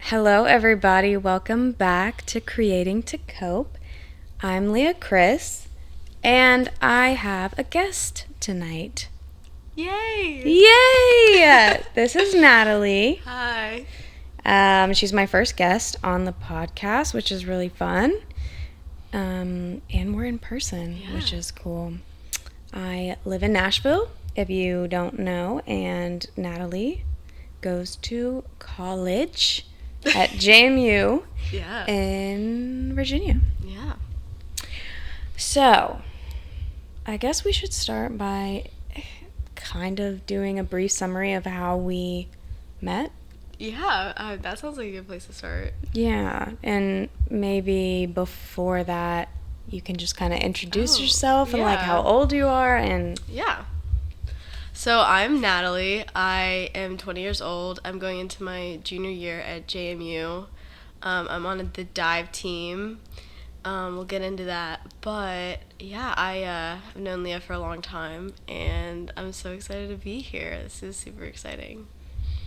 Hello, everybody. Welcome back to Creating to Cope. I'm Leah Chris, and I have a guest tonight. Yay! Yay! This is Natalie. Hi. She's my first guest on the podcast, which is really fun. And we're in person, which is cool. I live in Nashville, if you don't know, and Natalie goes to college at JMU in Virginia. Yeah. So, I guess we should start by kind of doing a brief summary of how we met. Yeah, that sounds like a good place to start. Yeah, and maybe before that, you can just kind of introduce yourself and like how old you are and... Yeah. So I'm Natalie. I am 20 years old. I'm going into my junior year at JMU. I'm on the dive team. We'll get into that. But yeah, I've known Leah for a long time, and I'm so excited to be here. This is super exciting.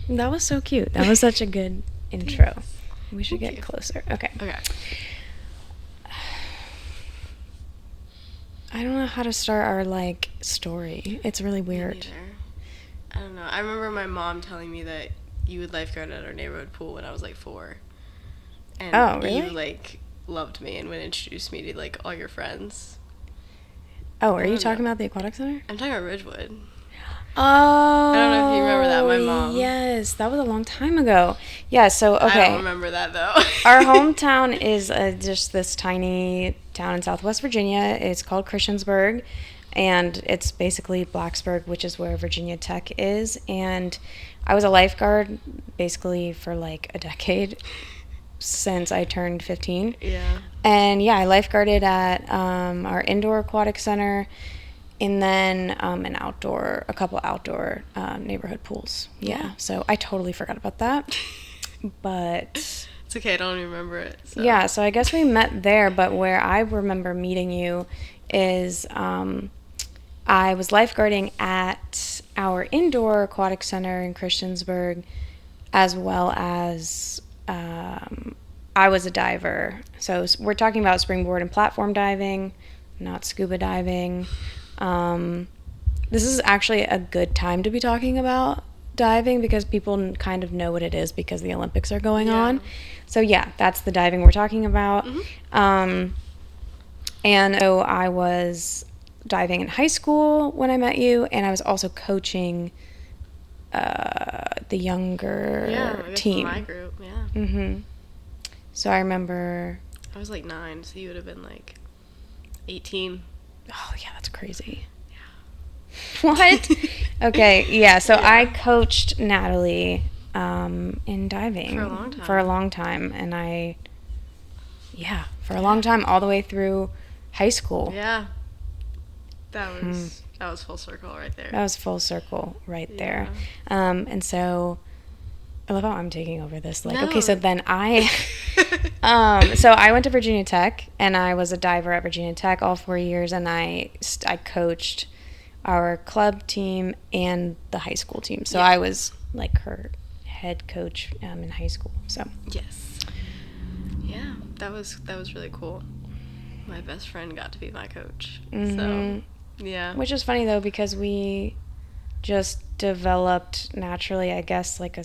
That was so cute. That was such a good intro. We should get closer. Okay. I don't know how to start our, story. It's really weird. I don't know. I remember my mom telling me that you would lifeguard at our neighborhood pool when I was, 4. And really? you, loved me and would introduce me to, all your friends. Oh, are you talking about the aquatic center? I'm talking about Ridgewood. Oh. I don't know if you remember that, my mom. Yes, that was a long time ago. Yeah, so, okay. I don't remember that, though. Our hometown is just this tiny town in Southwest Virginia. It's called Christiansburg, and it's basically Blacksburg, which is where Virginia Tech is. And I was a lifeguard basically for, a decade since I turned 15. Yeah. And, yeah, I lifeguarded at our indoor aquatic center, and then a couple outdoor neighborhood pools. Yeah. So I totally forgot about that. But it's okay, I don't even remember it. So. Yeah, so I guess we met there, but where I remember meeting you is I was lifeguarding at our indoor aquatic center in Christiansburg, as well as I was a diver. So we're talking about springboard and platform diving, not scuba diving. This is actually a good time to be talking about diving because people kind of know what it is because the Olympics are going on. So yeah, that's the diving we're talking about. Mm-hmm. And so I was diving in high school when I met you, and I was also coaching the younger team. My group, yeah. Mm-hmm. So I remember... I was 9, so you would have been 18. Oh, yeah, that's crazy. Yeah. What? Okay, yeah, so I coached Natalie in diving. For a long time. And for a long time, all the way through high school. Yeah. That was full circle right there. That was full circle right there. And so... I love how I'm taking over this. Okay, so then so I went to Virginia Tech, and I was a diver at Virginia Tech all 4 years, and I coached our club team and the high school team. So I was her head coach in high school. So yes, yeah, that was really cool. My best friend got to be my coach. Mm-hmm. So yeah, which is funny though because we just developed naturally, I guess, a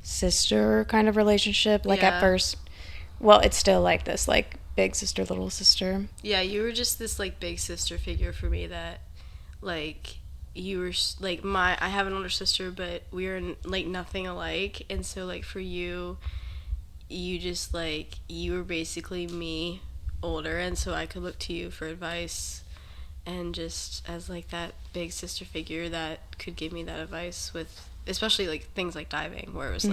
sister kind of relationship. At first, well, it's still this big sister, little sister. Yeah, you were just this big sister figure for me that you were I have an older sister, but we are nothing alike, and so for you just you were basically me older, and so I could look to you for advice and just as that big sister figure that could give me that advice with especially things like diving where it was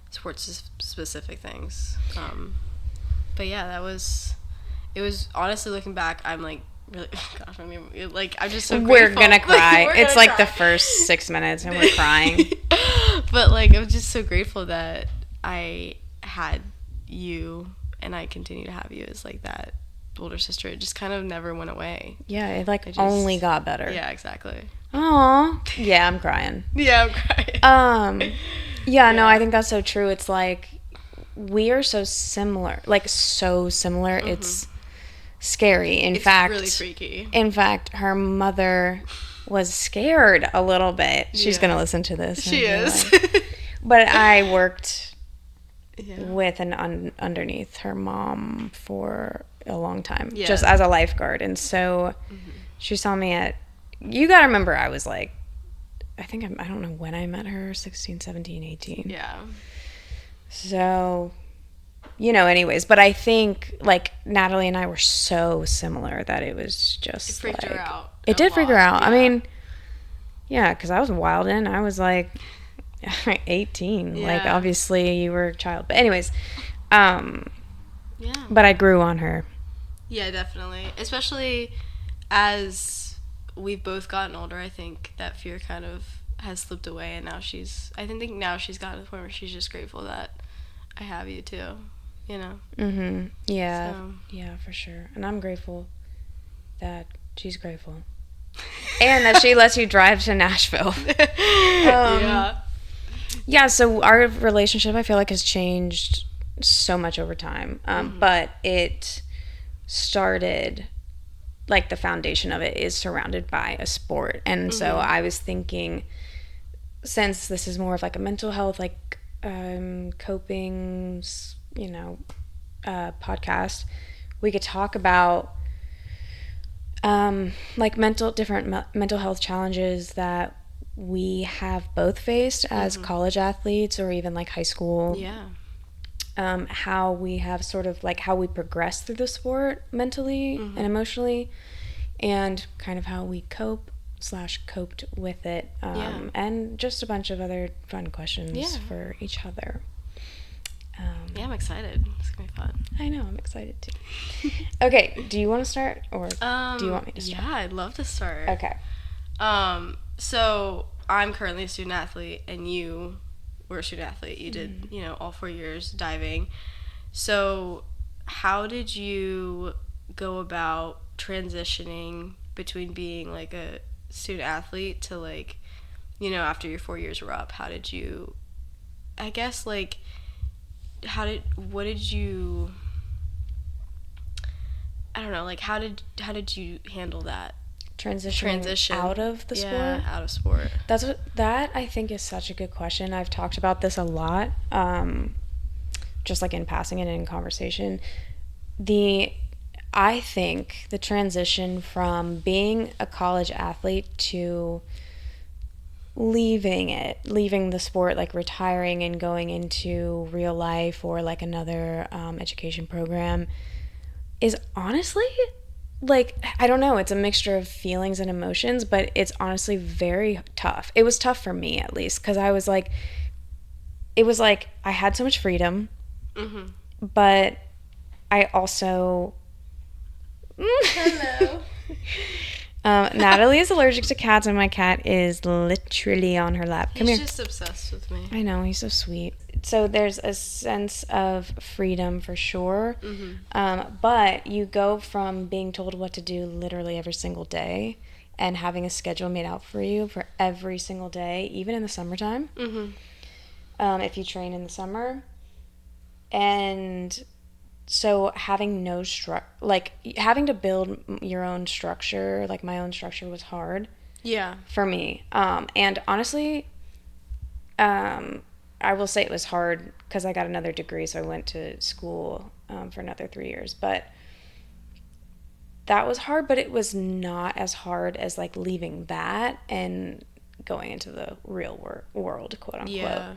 sports specific things. But yeah, it was honestly looking back, I'm really God, I'm just so grateful. We're gonna cry. It's cry. The first 6 minutes and we're crying. But I'm just so grateful that I had you and I continue to have you as that older sister. It just kind of never went away. Yeah, it only got better. Yeah, exactly. Aw. Yeah, I'm crying. Yeah, I'm crying. Yeah, no, I think that's so true. It's we are so similar, like so similar. It's scary. It's really freaky. In fact, her mother was scared a little bit. She's going to listen to this. She is. But I worked with and underneath her mom for a long time, just as a lifeguard. And so she saw me at, you got to remember, I was like, I don't know when I met her, 16, 17, 18. Yeah. So, anyways, but I think, like, Natalie and I were so similar that it was just, it freaked her out. It did freak her out. Yeah. I mean, yeah, because I was wild in. I was, like, 18. Yeah. Like, obviously, you were a child. But anyways, but I grew on her. Yeah, definitely. Especially as we've both gotten older, I think that fear kind of has slipped away, and now I think now she's gotten to the point where she's just grateful that I have you too, Mm-hmm. Yeah. So. Yeah, for sure. And I'm grateful that she's grateful. And that she lets you drive to Nashville. Yeah, so our relationship, I feel like, has changed so much over time. But it started, like, the foundation of it is surrounded by a sport. And so I was thinking, since this is more of like a mental health, like, coping, podcast, we could talk about like different mental health challenges that we have both faced as college athletes or even like high school. Yeah. How we have sort of like how we progress through the sport mentally and emotionally, and kind of how we coped with it, and just a bunch of other fun questions for each other. I'm excited. It's gonna be fun. I know, I'm excited too. Okay, do you want to start, or do you want me to start? Yeah, I'd love to start. Okay. So I'm currently a student athlete, and you were a student athlete. You did, all 4 years diving. So how did you go about transitioning between being like a student athlete to, like, after your 4 years were up? How did you, I guess, like, what did you, I don't know, like, how did you handle that transition out of the sport? Yeah, out of sport. That I think is such a good question. I've talked about this a lot, just like in passing and in conversation. I think the transition from being a college athlete to leaving the sport, like retiring and going into real life or like another education program, is honestly, like, I don't know, it's a mixture of feelings and emotions, but it's honestly very tough. It was tough for me, at least, because I was like, it was like I had so much freedom, but I also hello. Natalie is allergic to cats, and my cat is literally on her lap. Come here. He's just obsessed with me. I know, he's so sweet. So there's a sense of freedom for sure, but you go from being told what to do literally every single day and having a schedule made out for you for every single day, even in the summertime, if you train in the summer. And so having having to build your own structure, like my own structure, was hard. Yeah. For me. And honestly, I will say it was hard because I got another degree, so I went to school for another 3 years. But that was hard, but it was not as hard as like leaving that and going into the real world, quote unquote,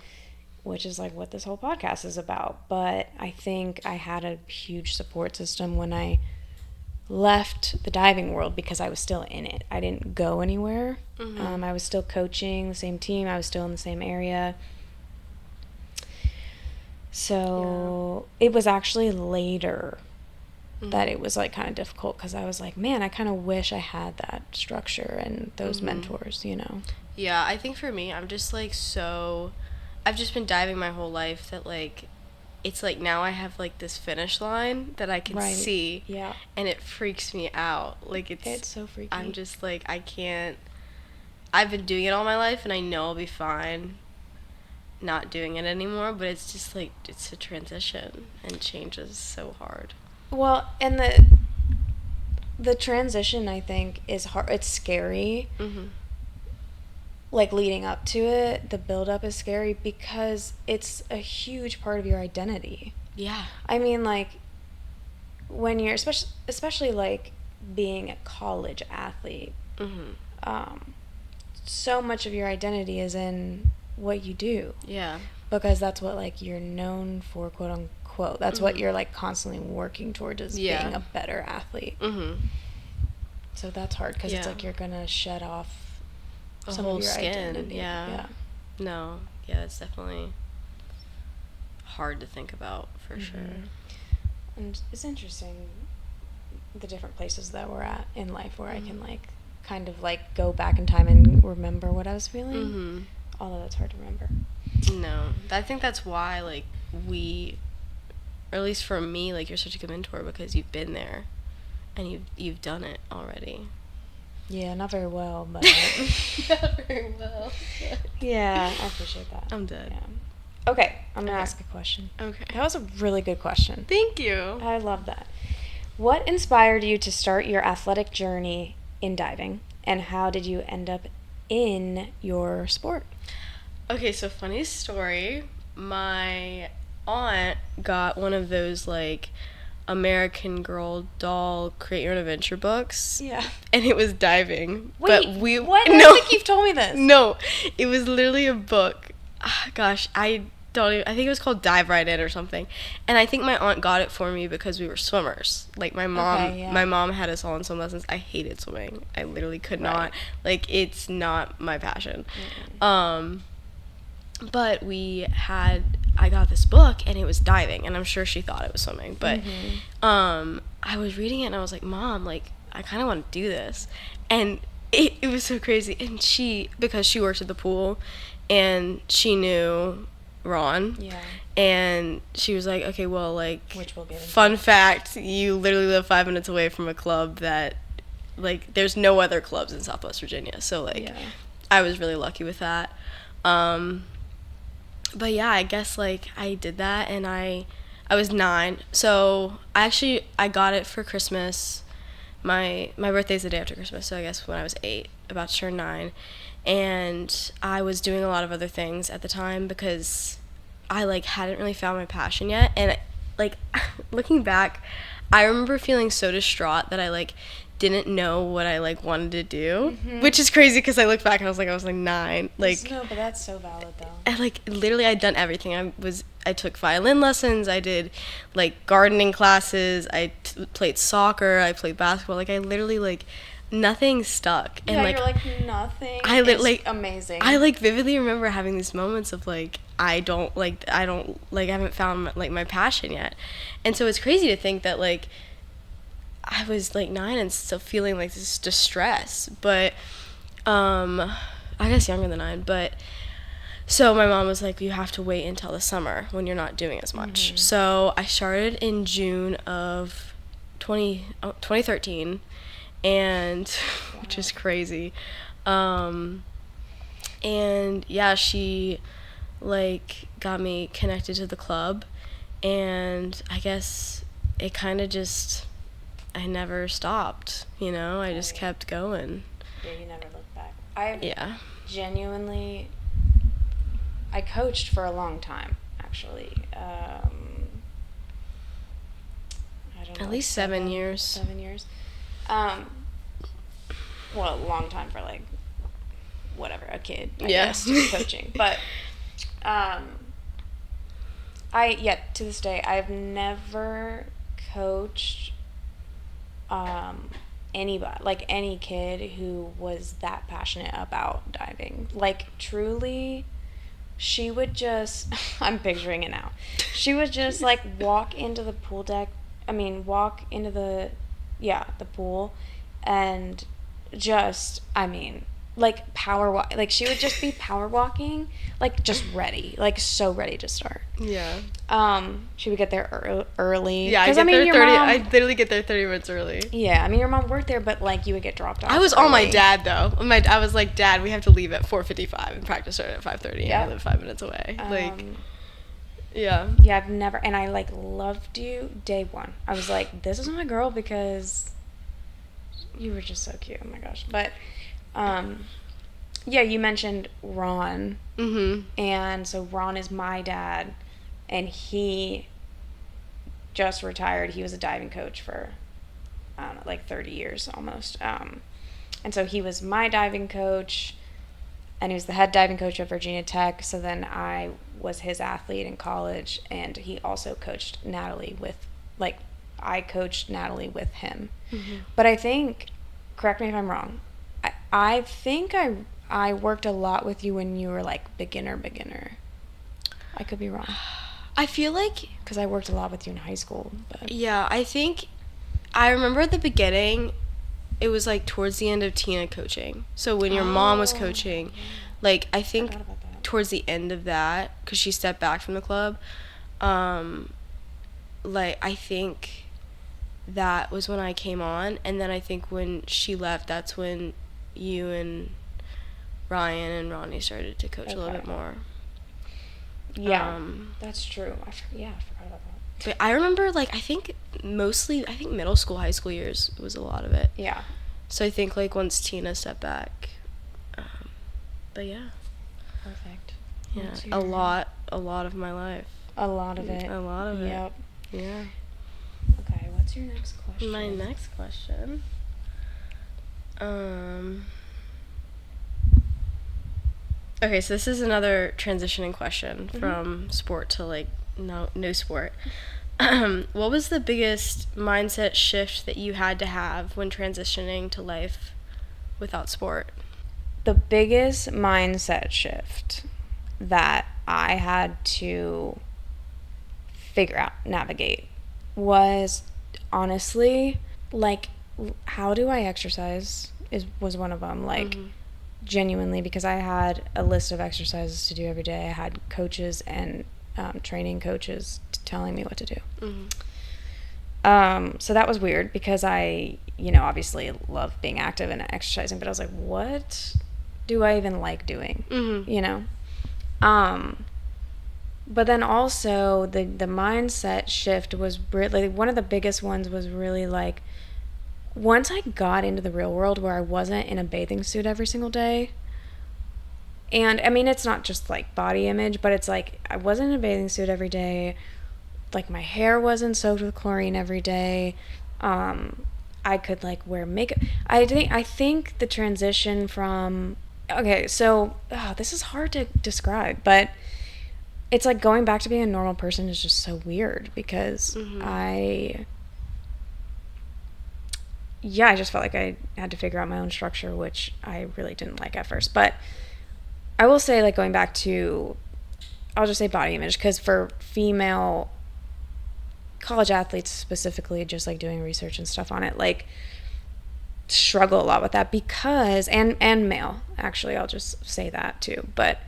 which is like what this whole podcast is about. But I think I had a huge support system when I left the diving world because I was still in it. I didn't go anywhere. I was still coaching the same team. I was still in the same area. So it was actually later that it was like kind of difficult because I was like, man, I kind of wish I had that structure and those mentors, Yeah, I think for me, I'm just like I've just been diving my whole life that like, it's like now I have like this finish line that I can see. Yeah. And it freaks me out. Like it's so freaky. I'm just like, I've been doing it all my life and I know I'll be fine. not doing it anymore, but it's just like it's a transition, and change is so hard. Well, and the transition, I think, is hard. It's scary. Mm-hmm. Like, leading up to it, the build-up is scary because it's a huge part of your identity. Yeah. I mean, like, when you're, especially like, being a college athlete, so much of your identity is in what you do. Yeah. Because that's what, like, you're known for, quote unquote. That's what you're, like, constantly working towards, is being a better athlete. So that's hard because it's like you're gonna shed off a some whole of your skin. identity. Yeah. No. Yeah, it's definitely hard to think about, for sure. And it's interesting, the different places that we're at in life where I can, like, kind of, like, go back in time and remember what I was feeling. Although that's hard to remember. No. I think that's why, like, or at least for me, like, you're such a good mentor, because you've been there and you've done it already. Yeah, not very well, but Not very well. yeah, I appreciate that. I'm dead. Yeah. Okay, I'm gonna ask a question. Okay. That was a really good question. Thank you. I love that. What inspired you to start your athletic journey in diving, and how did you end up in your sport? Okay, so funny story. My aunt got one of those, like, American Girl doll create your own adventure books. Yeah. And it was diving. Wait, but what? No, I don't think you've told me this. No, it was literally a book. Gosh, I think it was called Dive Right In or something. And I think my aunt got it for me because we were swimmers. Like, my mom had us all in swim lessons. I hated swimming. I literally could not. Like, it's not my passion. But I got this book, and it was diving, and I'm sure she thought it was swimming, but I was reading it, and I was like, Mom, like, I kind of want to do this. And it was so crazy. And because she worked at the pool, and she knew Ron, and she was like, okay, well, like, which we'll get into. Fun fact, you literally live 5 minutes away from a club that, like, there's no other clubs in Southwest Virginia, so, like, I was really lucky with that. But yeah, I guess, like, I did that, and I was 9, so I got it for Christmas. My birthday's the day after Christmas, so I guess when I was 8, about to turn 9, and I was doing a lot of other things at the time because I, like, hadn't really found my passion yet, and, like, looking back, I remember feeling so distraught that I, like, didn't know what I, like, wanted to do, which is crazy because I look back and I was like 9, like. No, but that's so valid though. And, like, literally I'd done everything. I took violin lessons, I did, like, gardening classes, I played soccer, I played basketball, like, I literally, like, nothing stuck. And, like, you're like, nothing is amazing. I, like, vividly remember having these moments of, like, I haven't found, like, my passion yet. And so it's crazy to think that, like, I was, like, 9 and still feeling, like, this distress, but, I guess younger than 9, but, so my mom was like, you have to wait until the summer when you're not doing as much. So I started in June of 2013, and, which is crazy, and, yeah, she, like, got me connected to the club, and I guess it kind of just, I never stopped, you know? I just kept going. Yeah, you never looked back. Genuinely, I coached for a long time, actually. I don't know. At least 7 years. 7 years. Well, a long time for, like, whatever, a kid, I guess, coaching. But, to this day, I've never coached anybody, like, any kid who was that passionate about diving. Like, truly, she would just, I'm picturing it now, she would just, like, walk into the pool, and just, I mean, like power walk. Like she would just be power walking, like just ready, like so ready to start. Yeah. She would get there early. Yeah, I get there 30. I literally get there 30 minutes early. Yeah, I mean your mom worked there, but like you would get dropped off. I was early. on my dad though. I was like, Dad, we have to leave at 4:55 and practice started at 5:30. Yeah. I live 5 minutes away. Like, yeah. Yeah, I've never, and I like loved you day one. I was like, this is my girl because you were just so cute. Oh my gosh. But, yeah, you mentioned Ron. Mm-hmm. And so Ron is my dad, and he just retired. He was a diving coach for, I don't know, like 30 years almost. And so he was my diving coach, and he was the head diving coach at Virginia Tech. So then I was his athlete in college, and he also coached Natalie with, like, I coached Natalie with him. Mm-hmm. But I think, correct me if I'm wrong, I think I worked a lot with you when you were, like, beginner. I could be wrong. I feel like... Because I worked a lot with you in high school. But. Yeah, I think... I remember at the beginning, it was, like, towards the end of Tina coaching. So when your mom was coaching, like, I think towards the end of that, because she stepped back from the club, like, I think that was when I came on. And then I think when she left, that's when you and Ryan and Ronnie started to coach a little bit more. Yeah, that's true. I forgot about that. But I remember, like, I think middle school, high school years was a lot of it. Yeah. So I think, like, once Tina stepped back. But, yeah. Perfect. Yeah, a lot of my life. A lot of it. A lot of it. Yep. Yeah. Okay, what's your next question? My next question. Okay, so this is another transitioning question from sport to, like, no sport. What was the biggest mindset shift that you had to have when transitioning to life without sport? The biggest mindset shift that I had to figure out, navigate, was honestly, like, how do I exercise was one of them. Like, genuinely, because I had a list of exercises to do every day. I had coaches and training coaches telling me what to do. So that was weird because I, obviously love being active and exercising, but I was like, what do I even like doing? But then also the mindset shift was really, one of the biggest ones was really like, once I got into the real world where I wasn't in a bathing suit every single day, and I mean, it's not just like body image, but it's like I wasn't in a bathing suit every day, like my hair wasn't soaked with chlorine every day, I could like wear makeup. I think the transition from, okay, so this is hard to describe, but it's like going back to being a normal person is just so weird because I just felt like I had to figure out my own structure, which I really didn't like at first. But I will say, like, going back to, I'll just say body image, because for female college athletes specifically, just like doing research and stuff on it, like, struggle a lot with that because, and male, actually, I'll just say that too. But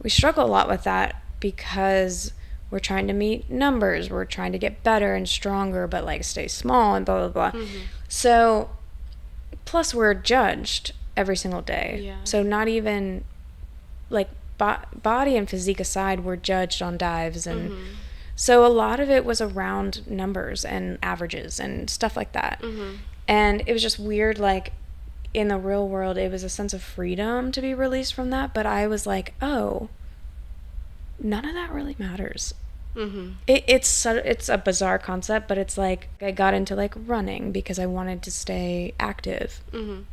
we struggle a lot with that because we're trying to meet numbers, we're trying to get better and stronger, but like stay small and blah, blah, blah. So, plus we're judged every single day. Yeah. So not even, like, body and physique aside, we're judged on dives. And so a lot of it was around numbers and averages and stuff like that. And it was just weird, like, in the real world, it was a sense of freedom to be released from that. But I was like, oh, none of that really matters. It's a bizarre concept, but it's like I got into like running because I wanted to stay active. And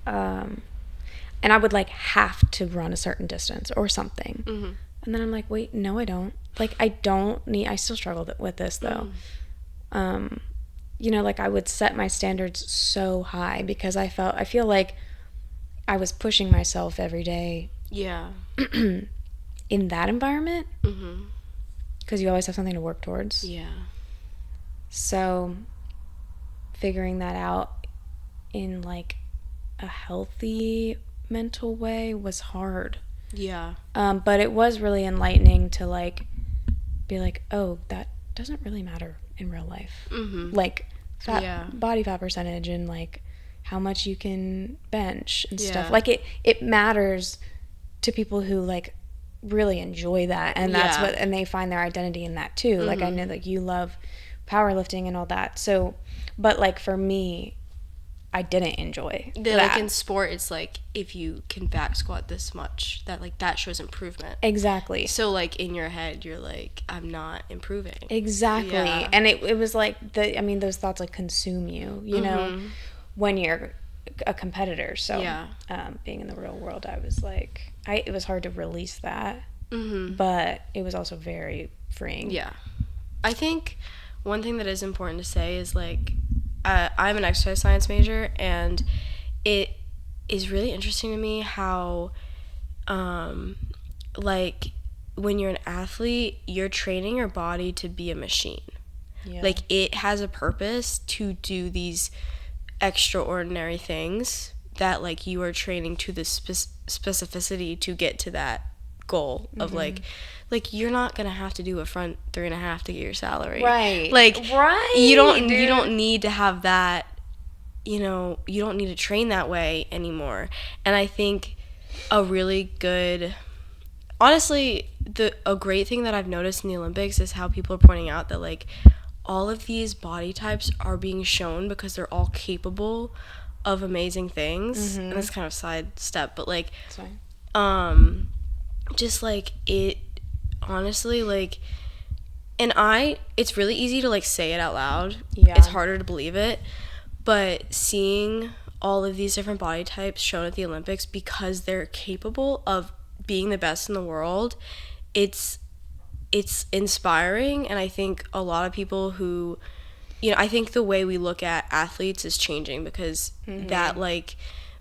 I would like have to run a certain distance or something. And then I'm like, wait, no, I don't. Like, I still struggle with this though. Like I would set my standards so high because I feel like I was pushing myself every day. Yeah. In that environment. Because you always have something to work towards. Yeah. So figuring that out in like a healthy mental way was hard. Yeah. But it was really enlightening to like be like, oh, that doesn't really matter in real life. Mm-hmm. Like body fat percentage and like how much you can bench and stuff. Like it matters to people who like really enjoy that, and that's what, and they find their identity in that too. Like I know like you love powerlifting and all that. So, but like for me, I didn't enjoy that. Like in sport, it's like if you can back squat this much, that like that shows improvement. Exactly. So like in your head, you're like, I'm not improving. Exactly. Yeah. And it was like those thoughts like consume you, you know, when you're a competitor. So being in the real world, I was like, it was hard to release that, but it was also very freeing. Yeah. I think one thing that is important to say is like, I'm an exercise science major, and it is really interesting to me how, like, when you're an athlete, you're training your body to be a machine. Yeah. Like, it has a purpose to do these extraordinary things that, like, you are training to the specificity to get to that goal of, like, you're not gonna have to do a front 3.5 to get your salary, right? Like, right? You don't need to have that. You know, you don't need to train that way anymore. And I think a really good, honestly, a great thing that I've noticed in the Olympics is how people are pointing out that like all of these body types are being shown because they're all capable of amazing things. And that's kind of sidestep, but like, just like it. Honestly, like, and it's really easy to like say it out loud. Yeah. It's harder to believe it, but seeing all of these different body types shown at the Olympics because they're capable of being the best in the world, it's inspiring. And I think a lot of people who, you know, I think the way we look at athletes is changing because that like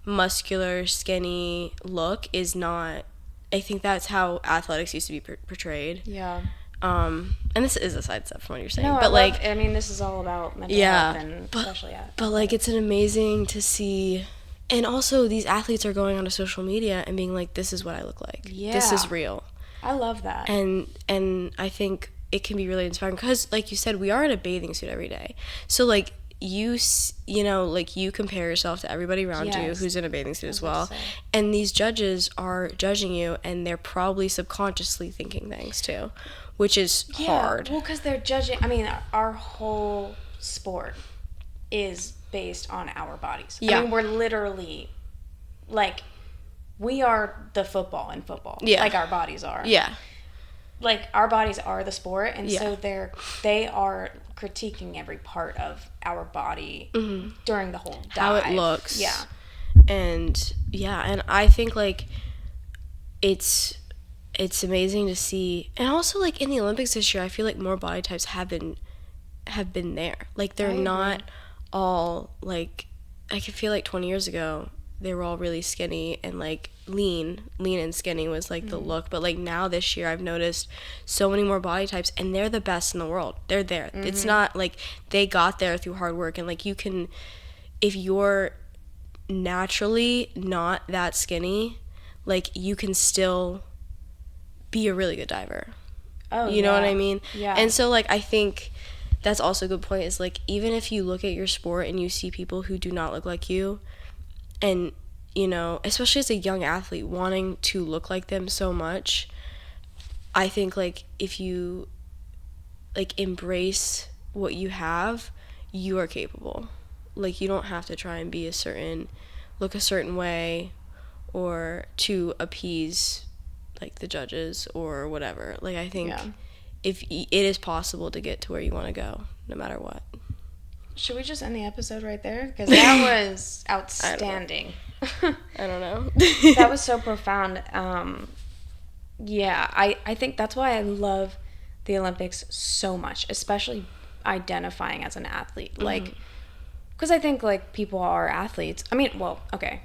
muscular, skinny look is not, I think that's how athletics used to be portrayed. Yeah. And this is a sidestep from what you're saying. No, but I mean, this is all about mental health and especially athletics. But like, it's an amazing to see. And also, these athletes are going onto social media and being like, this is what I look like. Yeah. This is real. I love that. And I think it can be really inspiring because, like you said, we are in a bathing suit every day. So, like, you know, like you compare yourself to everybody around you who's in a bathing suit as well, and these judges are judging you, and they're probably subconsciously thinking things too, which is hard. Well, because they're judging. I mean, our whole sport is based on our bodies. I mean, we're literally like, we are the football in football. Like our bodies are. Like our bodies are the sport, and so they are critiquing every part of our body during the whole dive. How it looks. And I think like it's amazing to see. And also like in the Olympics this year, I feel like more body types have been there. Like they're not all like, I can feel like 20 years ago they were all really skinny and like lean and skinny was like the look, but like now this year I've noticed so many more body types, and they're the best in the world. They're there. It's not like they got there through hard work, and like you can, if you're naturally not that skinny, like you can still be a really good diver. You know what I mean? And so like I think that's also a good point, is like even if you look at your sport and you see people who do not look like you, and you know, especially as a young athlete wanting to look like them so much, I think like if you like embrace what you have, you are capable. Like you don't have to try and look a certain way or to appease like the judges or whatever. Like I think if it is possible to get to where you want to go no matter what. Should we just end the episode right there? Because that was outstanding. I don't know. That was so profound. I think that's why I love the Olympics so much, especially identifying as an athlete. Like, because I think like people are athletes. I mean, well, okay,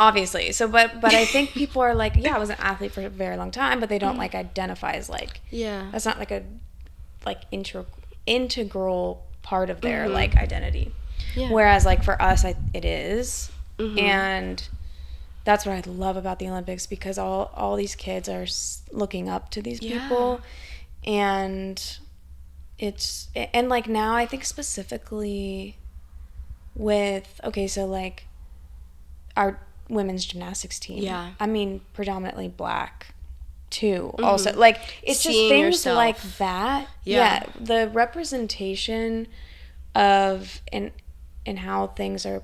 obviously. So, but I think people are like, I was an athlete for a very long time, but they don't like identify as like, that's not like a like integral part of their like identity. Whereas like for us, it is. And that's what I love about the Olympics, because all these kids are looking up to these people, and it's, and like now I think specifically with, okay, so like our women's gymnastics team. Yeah. I mean, predominantly Black too. Also, like, it's Seeing just things yourself. like that. Yeah. The representation of and how things are,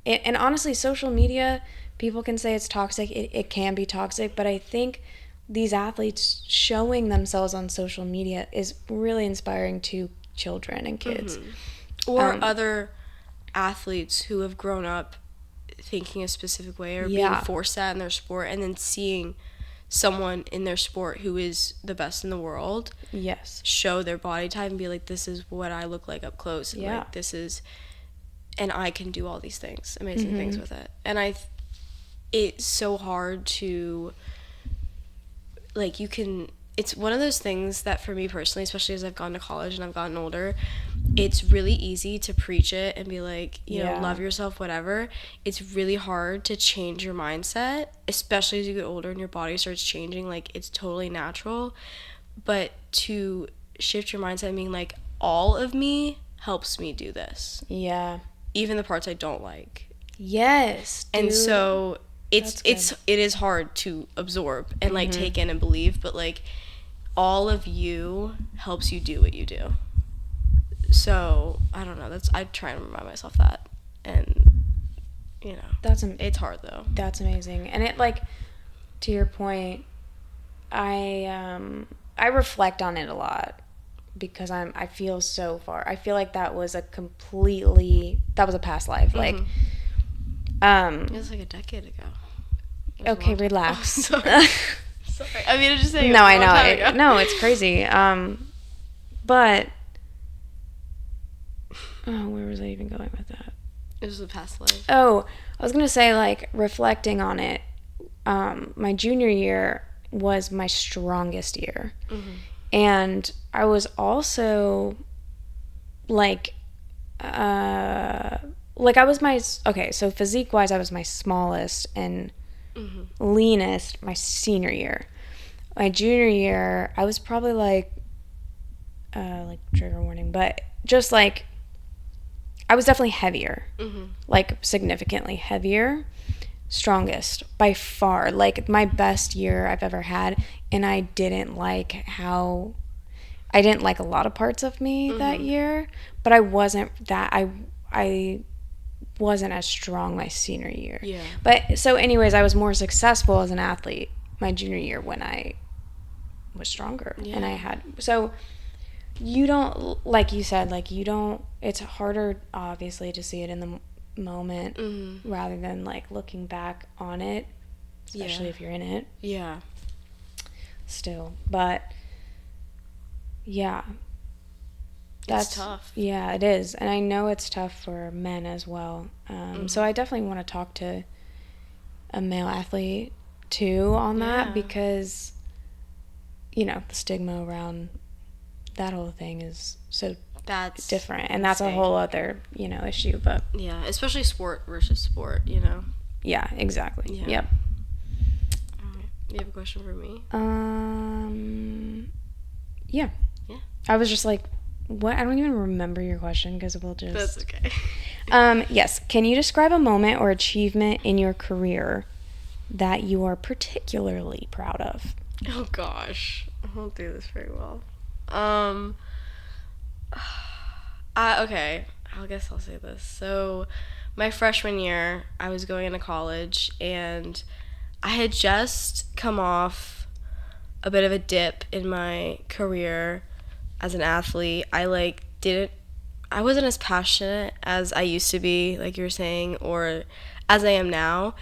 and honestly, social media, people can say it's toxic. It can be toxic, but I think these athletes showing themselves on social media is really inspiring to children and kids. Or other athletes who have grown up thinking a specific way or being forced that in their sport, and then seeing someone in their sport who is the best in the world show their body type and be like, this is what I look like up close, and like, this is, and I can do all these things, amazing things with it. And it's so hard to, like, it's one of those things that for me personally, especially as I've gone to college and I've gotten older, it's really easy to preach it and be like, you know, love yourself, whatever. It's really hard to change your mindset, especially as you get older and your body starts changing. Like, it's totally natural. But to shift your mindset and being like, all of me helps me do this. Yeah. Even the parts I don't like. Yes. Dude. And so it is hard to absorb and like take in and believe, but like all of you helps you do what you do. So I don't know, I try and remind myself that, and you know, it's hard though. That's amazing. And it, like, to your point, I reflect on it a lot, because I feel so far. I feel like that was a past life. Like, it was like a decade ago. Okay, relax. Sorry. I mean, I'm just saying. No, I know. No, it's crazy. But where was I even going with that? It was a past life. Oh, I was gonna say, like, reflecting on it. My junior year was my strongest year, and I was also like I was so physique wise, I was my smallest and leanest my senior year. My junior year, I was probably like trigger warning, but just like, I was definitely heavier, like significantly heavier, strongest by far, like my best year I've ever had. And I didn't like a lot of parts of me that year, but I wasn't as strong my senior year. Yeah. But so anyways, I was more successful as an athlete my junior year when I was stronger. Yeah. And I had, so you don't, like you said, like it's harder obviously to see it in the moment rather than like looking back on it, especially if you're in it. Yeah. Still, but yeah. That's tough. Yeah, it is. And I know it's tough for men as well. So I definitely want to talk to a male athlete too on that, because, you know, the stigma around that whole thing is so different. And that's a whole other, you know, issue. But yeah, especially sport versus sport, you know. Yeah, exactly. Yeah. Yep. You have a question for me? Yeah. Yeah. I was just like, what? I don't even remember your question, because we'll just... That's okay. Yes. Can you describe a moment or achievement in your career that you are particularly proud of? Oh, gosh. I don't do this very well. Okay. I guess I'll say this. So, my freshman year, I was going into college, and I had just come off a bit of a dip in my career as an athlete. I wasn't as passionate as I used to be, like you were saying, or as I am now,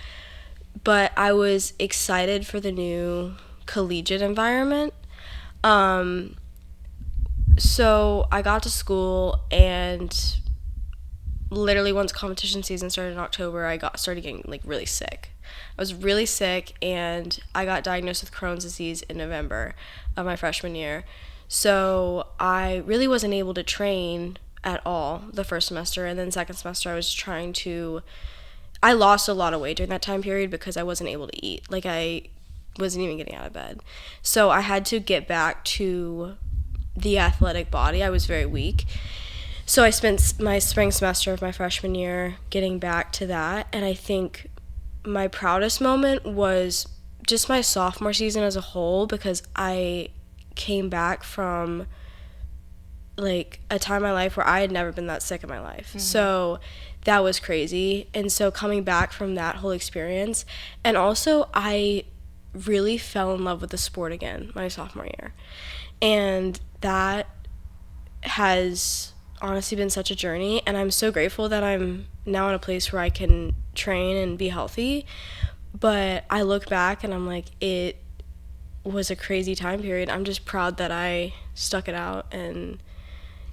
but I was excited for the new collegiate environment. So I got to school, and literally once competition season started in October, I started getting like really sick. I was really sick, and I got diagnosed with Crohn's disease in November of my freshman year. So I really wasn't able to train at all the first semester, and then second semester I I lost a lot of weight during that time period because I wasn't able to eat. Like, I wasn't even getting out of bed. So I had to get back to the athletic body. I was very weak. So I spent my spring semester of my freshman year getting back to that. And I think my proudest moment was just my sophomore season as a whole, because I came back from like a time in my life where I had never been that sick in my life. Mm-hmm. So that was crazy. And so coming back from that whole experience, and also I really fell in love with the sport again my sophomore year. And that has honestly been such a journey, and I'm so grateful that I'm now in a place where I can train and be healthy. But I look back and I'm like, it was a crazy time period. I'm just proud that I stuck it out, and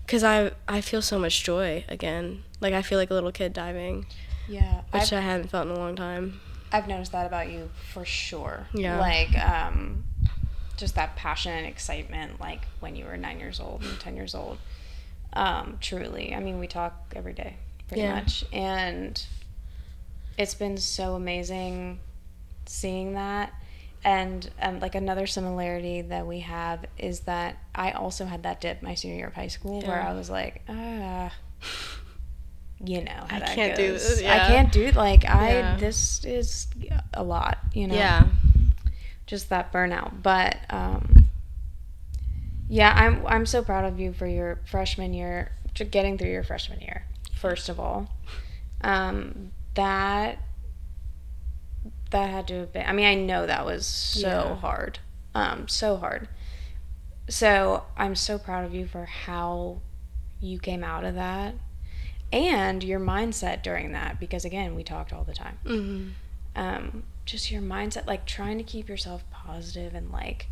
because I feel so much joy again. Like, I feel like a little kid diving. Yeah. Which I hadn't felt in a long time. I've noticed that about you for sure. Yeah. Like, just that passion and excitement, like when you were 9 years old and 10 years old. Truly. I mean, we talk every day, pretty much. And it's been so amazing seeing that. And like another similarity that we have is that I also had that dip my senior year of high school where I was like, you know how that can't goes. Do this. Yeah. I can't do like this is a lot, you know. Yeah. Just that burnout. But yeah, I'm so proud of you for your freshman year, getting through your freshman year. First of all, that had to have been, I mean, I know that was so hard. So hard. So I'm so proud of you for how you came out of that and your mindset during that, because again, we talked all the time. Mm-hmm. Just your mindset, like trying to keep yourself positive and like,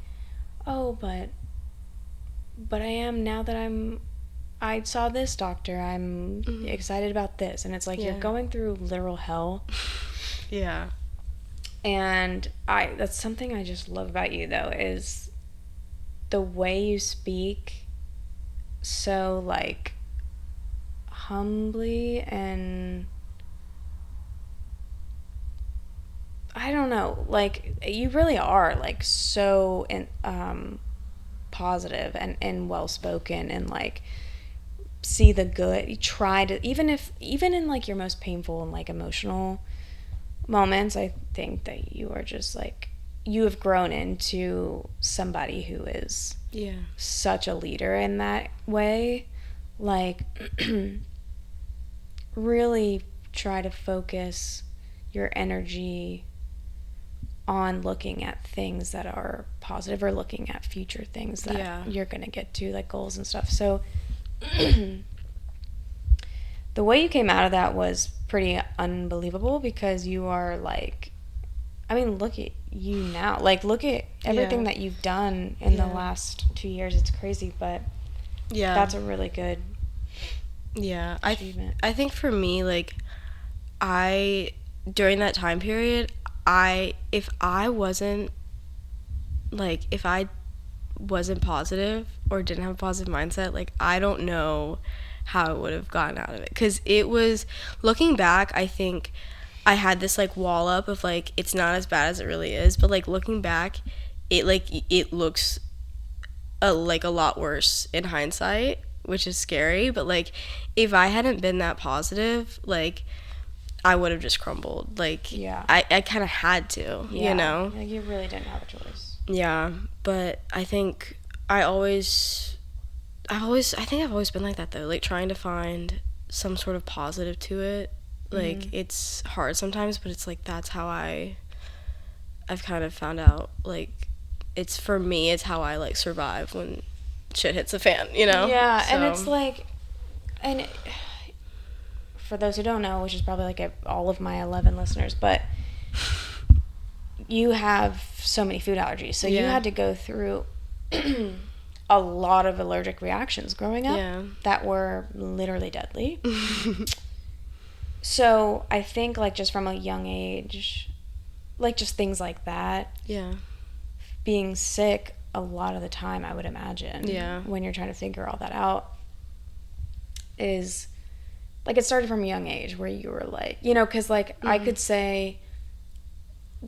oh, but I am, now that I saw this doctor, I'm excited about this. And it's like you're going through literal hell. Yeah. And that's something I just love about you, though, is the way you speak so, like, humbly, and I don't know, like, you really are, like, so positive and well-spoken, and, like, see the good. You try to, even in, like, your most painful and, like, emotional moments, I think that you are just like, you have grown into somebody who is such a leader in that way. Like, really try to focus your energy on looking at things that are positive, or looking at future things that you're going to get to, like goals and stuff. So the way you came out of that was pretty unbelievable, because you are like, I mean, look at you now. Like, look at everything that you've done in the last 2 years. It's crazy, but that's a really good achievement. I think for me, like, during that time period, if I wasn't positive or didn't have a positive mindset, like, I don't know how I would have gotten out of it. Because it was, looking back, I think I had this, like, wall up of, like, it's not as bad as it really is. But, like, looking back, it looks a lot worse in hindsight, which is scary. But, like, if I hadn't been that positive, like, I would have just crumbled. Like, I kind of had to, you know? Like, you really didn't have a choice. Yeah, but I think I've always been like that, though, like, trying to find some sort of positive to it. Like, it's hard sometimes, but it's like, that's how I've kind of found out, like, it's, for me, it's how I, like, survive when shit hits the fan, you know? Yeah, so. And it's like, and for those who don't know, which is probably like all of my 11 listeners, but you have so many food allergies, so you had to go through a lot of allergic reactions growing up that were literally deadly. So I think, like, just from a young age, like, just things like that, being sick a lot of the time, I would imagine, when you're trying to figure all that out, is like, it started from a young age where you were like, you know, because, like, I could say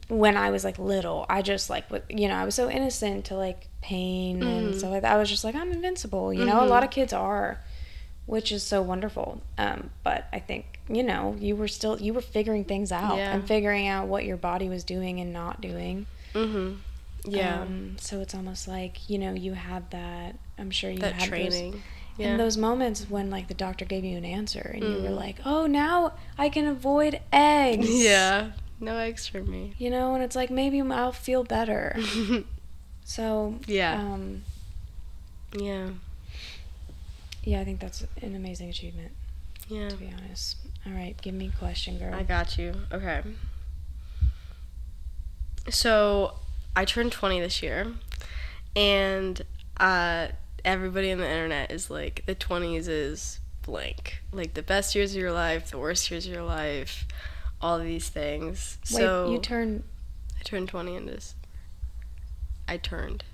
when I was, like, little, I just, like, you know, I was so innocent to, like, pain and stuff like that. I was just like, I'm invincible, you know? A lot of kids are, which is so wonderful. But I think, you know, you were figuring things out and figuring out what your body was doing and not doing. Yeah. So it's almost like, you know, you had that, I'm sure you that had training. And those moments when, like, the doctor gave you an answer and you were like, oh, now I can avoid eggs. Yeah. No eggs for me. You know, and it's like, maybe I'll feel better. So, yeah. Yeah. Yeah, I think that's an amazing achievement. Yeah. To be honest. All right, give me a question, girl. I got you. Okay. So, I turned 20 this year, and everybody on the internet is like, the 20s is blank. Like, the best years of your life, the worst years of your life, all these things. Wait, so you turned... I turned 20 in this. I turned.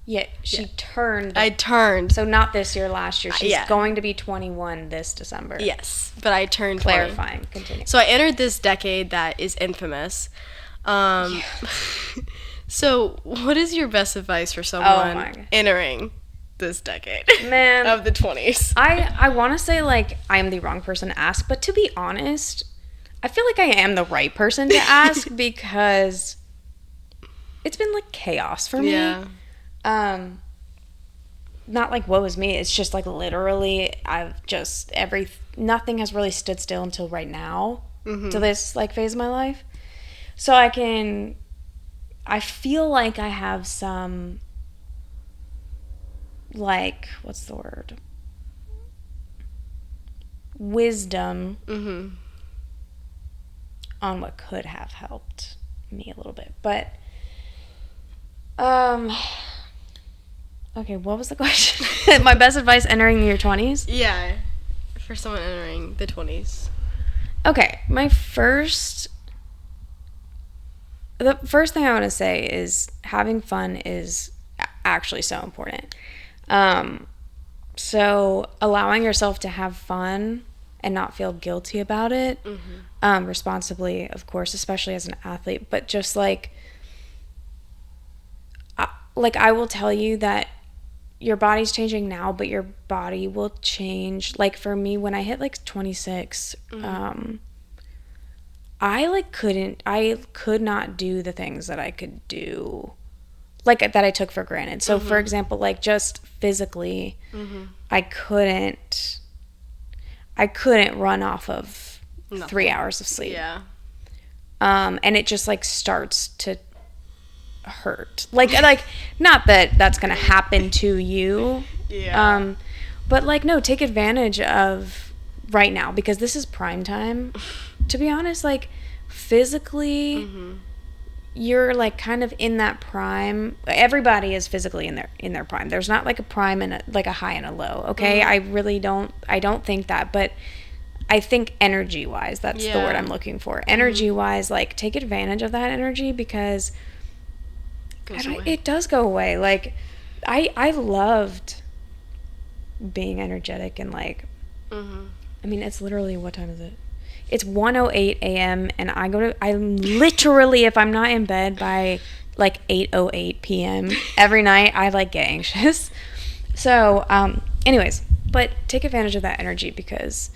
Yeah, she turned. I turned. So not this year, last year. She's yeah. going to be 21 this December. Yes, but I turned 20. Clarifying. Continue. So I entered this decade that is infamous. So what is your best advice for someone entering this decade of the 20s? I want to say, like, I am the wrong person to ask, but to be honest, I feel like I am the right person to ask because it's been, like, chaos for me. Yeah. Not like woe is me. It's just, like, literally nothing has really stood still until right now to this, like, phase of my life. So I feel like I have some, like, what's the word? Wisdom on what could have helped me a little bit. But, okay, what was the question? My best advice entering your 20s? Yeah, for someone entering the 20s. Okay, the first thing I want to say is having fun is actually so important. So allowing yourself to have fun and not feel guilty about it, responsibly, of course, especially as an athlete, but just like I will tell you that your body's changing now, but your body will change. Like, for me, when I hit, like, 26, I could not do the things that I could do, like, that I took for granted. So, for example, like, just physically, I couldn't run off of 3 hours of sleep. Yeah. And it just, like, starts to hurt. Like, not that that's going to happen to you. Yeah. But, like, no, take advantage of right now, because this is prime time. To be honest, like, physically, you're, like, kind of in that prime. Everybody is physically in their prime. There's not, like, a prime and a high and a low, okay? I don't think that, but I think energy-wise, that's the word I'm looking for. Energy-wise, like, take advantage of that energy, because it does go away. Like, I loved being energetic and, like, I mean, it's literally, what time is it? It's 1:08 a.m. and I'm literally, if I'm not in bed by, like, 8:08 p.m. every night, I, like, get anxious. So, anyways, but take advantage of that energy, because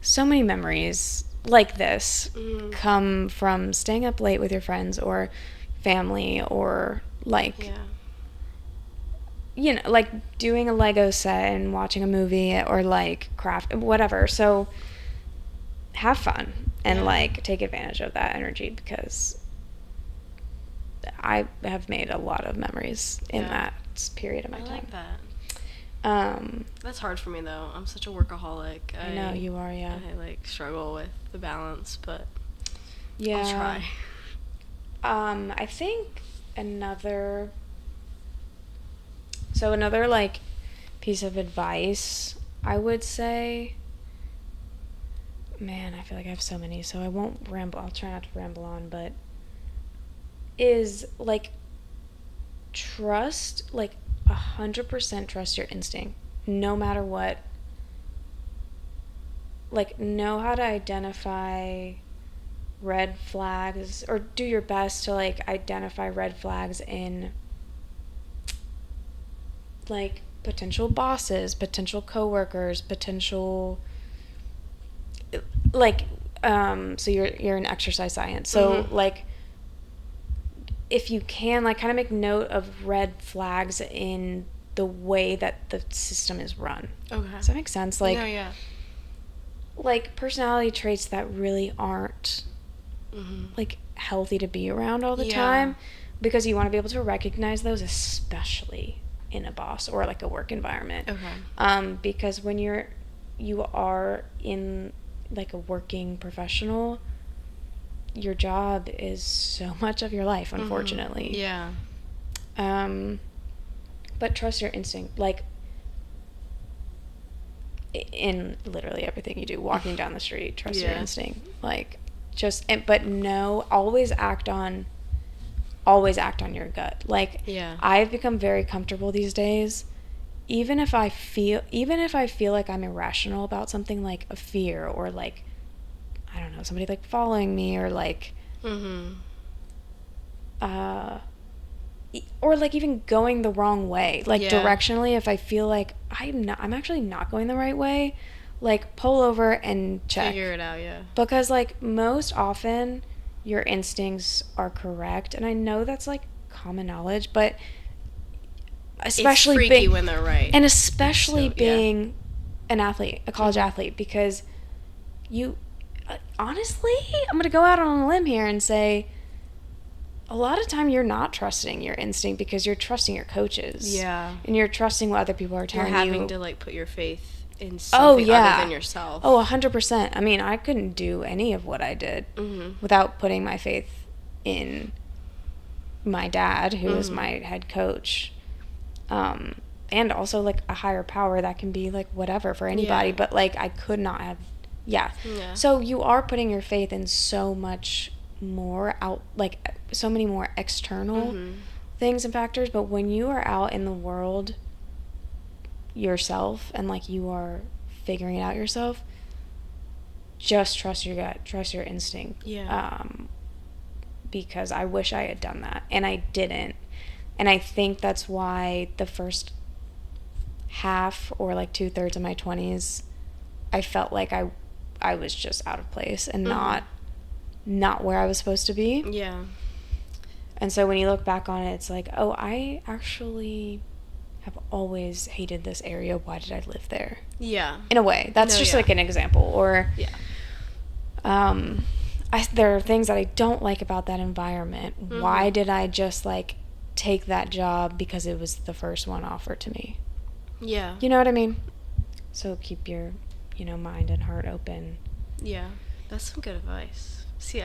so many memories like this come from staying up late with your friends or family, or, like, you know, like, doing a Lego set and watching a movie, or, like, craft, whatever. So have fun and like, take advantage of that energy, because I have made a lot of memories in that period of my time. I like that. That's hard for me, though. I'm such a workaholic. I know you are. I, like, struggle with the balance, but I'll try. I think another like, piece of advice, I would say, man, I feel like I have so many, so I won't ramble. I'll try not to ramble on, but is, like, trust, like, 100% trust your instinct, no matter what like, know how to identify red flags, or do your best to, like, identify red flags in, like, potential bosses, potential coworkers, potential, like, so you're in exercise science, so like, if you can, like, kind of make note of red flags in the way that the system is run. Okay. Does that make sense? Like, no, yeah. Like, personality traits that really aren't, like, healthy to be around all the time, because you want to be able to recognize those, especially in a boss or, like, a work environment. Okay. Because when you are in, like, a working professional, your job is so much of your life, unfortunately. Yeah. But trust your instinct. Like, in literally everything you do, walking down the street, trust your instinct. Like, but no, always act on your gut. Like, I've become very comfortable these days, even if I feel like I'm irrational about something, like a fear, or like, I don't know, somebody like following me, or like, or like even going the wrong way, like directionally, if I feel like I'm actually not going the right way, like, pull over and check. Figure it out, yeah. Because, like, most often your instincts are correct, and I know that's, like, common knowledge, but especially it's freaky when they're right. And especially being an athlete, a college athlete, because you, honestly, I'm going to go out on a limb here and say, a lot of time you're not trusting your instinct because you're trusting your coaches. Yeah. And you're trusting what other people are telling you. You're having to, like, put your faith in something other than yourself. Oh, 100%. I mean, I couldn't do any of what I did without putting my faith in my dad, who is my head coach. And also, like, a higher power that can be, like, whatever for anybody. But, like, I could not have... Yeah. So you are putting your faith in so much more so many more external things and factors, but when you are out in the world yourself, and, like, you are figuring it out yourself, just trust your gut, trust your instinct. Because I wish I had done that, and I didn't, and I think that's why the first half, or like 2/3 of my 20s, I felt like I was just out of place and not where I was supposed to be. Yeah. And so when you look back on it, it's like, oh, I actually have always hated this area. Why did I live there? Yeah. In a way. That's like an example. Or there are things that I don't like about that environment. Why did I just, like, take that job because it was the first one offered to me? Yeah. You know what I mean? So keep your, mind and heart open. Yeah. That's some good advice. See,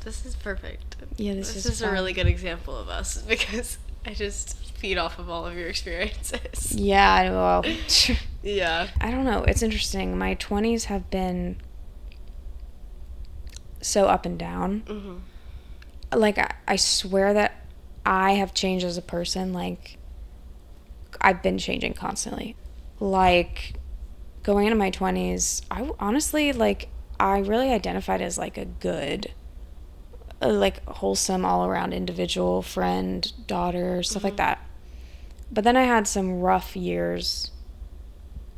this is perfect. Yeah, this is a really good example of us, because I just feed off of all of your experiences. Yeah, well. Yeah. I don't know. It's interesting. My 20s have been so up and down. Like, I swear that I have changed as a person. Like, I've been changing constantly. Like, going into my 20s, I honestly, like, I really identified as, like, a good, like, wholesome, all-around individual, friend, daughter, stuff like that. But then I had some rough years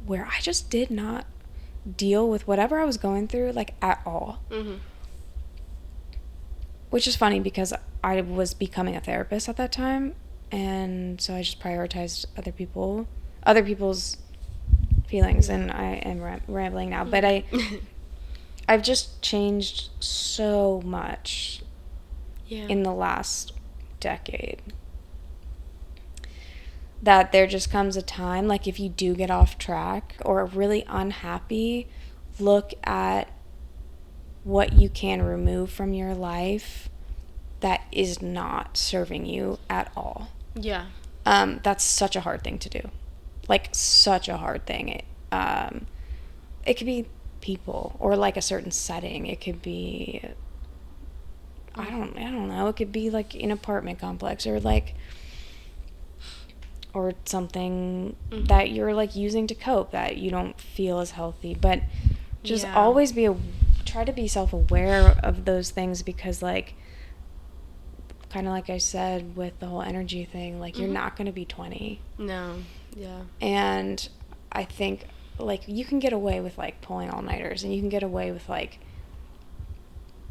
where I just did not deal with whatever I was going through, like, at all. Which is funny, because I was becoming a therapist at that time, and so I just prioritized other people's feelings, and I am rambling now, but I've just changed so much in the last decade that there just comes a time, like, if you do get off track or are really unhappy, look at what you can remove from your life that is not serving you at all. Yeah. That's such a hard thing to do. Like, such a hard thing. It could be people, or, like, a certain setting. It could be, I don't know. It could be, like, an apartment complex, or, like, or something that you're, like, using to cope that you don't feel is healthy. But just Yeah. always try to be self-aware of those things, because like, kind of like I said with the whole energy thing, like you're not going to be 20. No. Yeah. And I think like you can get away with like pulling all-nighters, and you can get away with like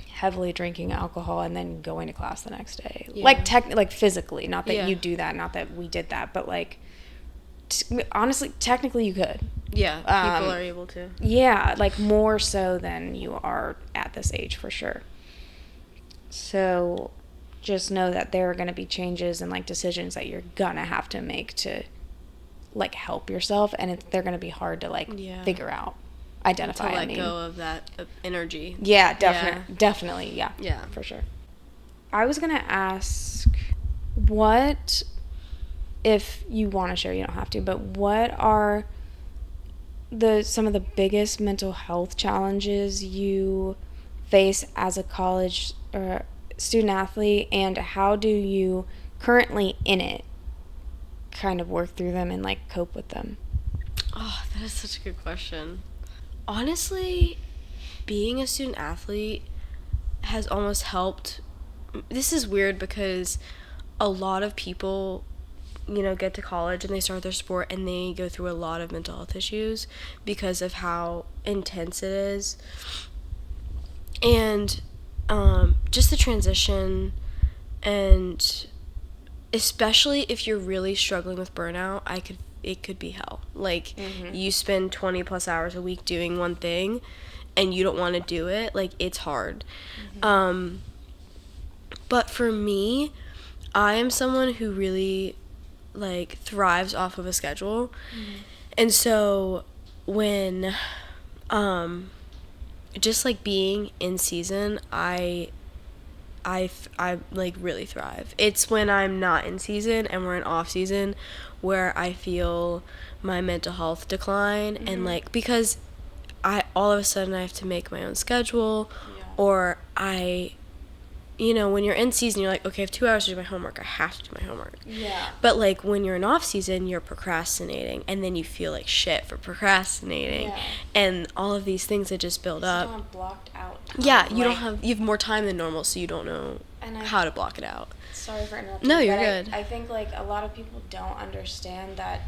heavily drinking alcohol and then going to class the next day. Yeah. Like physically, not that Yeah. you do that, not that we did that, but like honestly, technically you could. Yeah, people are able to. Yeah, like more so than you are at this age, for sure. So just know that there are going to be changes and like decisions that you're going to have to make to like help yourself, and they're going to be hard to like figure out, identify. To let go of that energy. Yeah, definitely, yeah. Yeah. For sure. I was going to ask, what, if you want to share, you don't have to, but what are some of the biggest mental health challenges you face as a college or student athlete, and how do you currently in it kind of work through them and like cope with them? Oh, that is such a good question. Honestly, being a student athlete has almost helped. This is weird because a lot of people, get to college and they start their sport and they go through a lot of mental health issues because of how intense it is. And just the transition, and especially if you're really struggling with burnout, it could be hell. Like, you spend 20 plus hours a week doing one thing and you don't want to do it. Like, it's hard. But for me, I am someone who really like thrives off of a schedule. And so when just like being in season, I like really thrive. It's when I'm not in season and we're in off season where I feel my mental health decline. And like, because all of a sudden I have to make my own schedule, or when you're in season, you're like, okay, I have 2 hours to do my homework. I have to do my homework. Yeah. But like when you're in off season, you're procrastinating, and then you feel like shit for procrastinating, and all of these things that just build up. You don't have blocked out time. Yeah, you have more time than normal, so you don't know how to block it out. Sorry for interrupting. No, you're good. I think like a lot of people don't understand that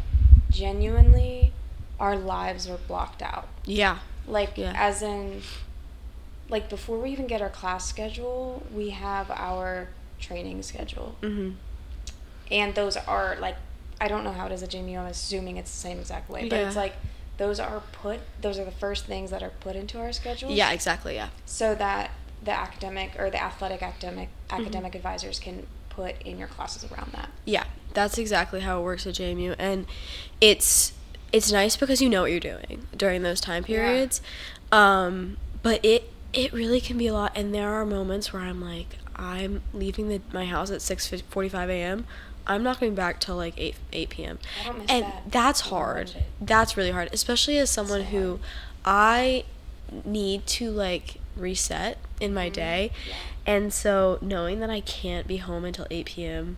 genuinely our lives are blocked out. Yeah. Like, as in, like, before we even get our class schedule, we have our training schedule. And those are, like, I don't know how it is at JMU. I'm assuming it's the same exact way. But it's, like, those are the first things that are put into our schedules. Yeah, exactly, yeah. So that the athletic academic advisors can put in your classes around that. Yeah, that's exactly how it works at JMU. And it's nice because you know what you're doing during those time periods. But it really can be a lot, and there are moments where I'm like, I'm leaving my house at 6:45 a.m. I'm not coming back till like 8 p.m. I don't miss and that. That's hard. That's really hard, especially as someone who I need to like reset in my day. And so knowing that I can't be home until 8 p.m.,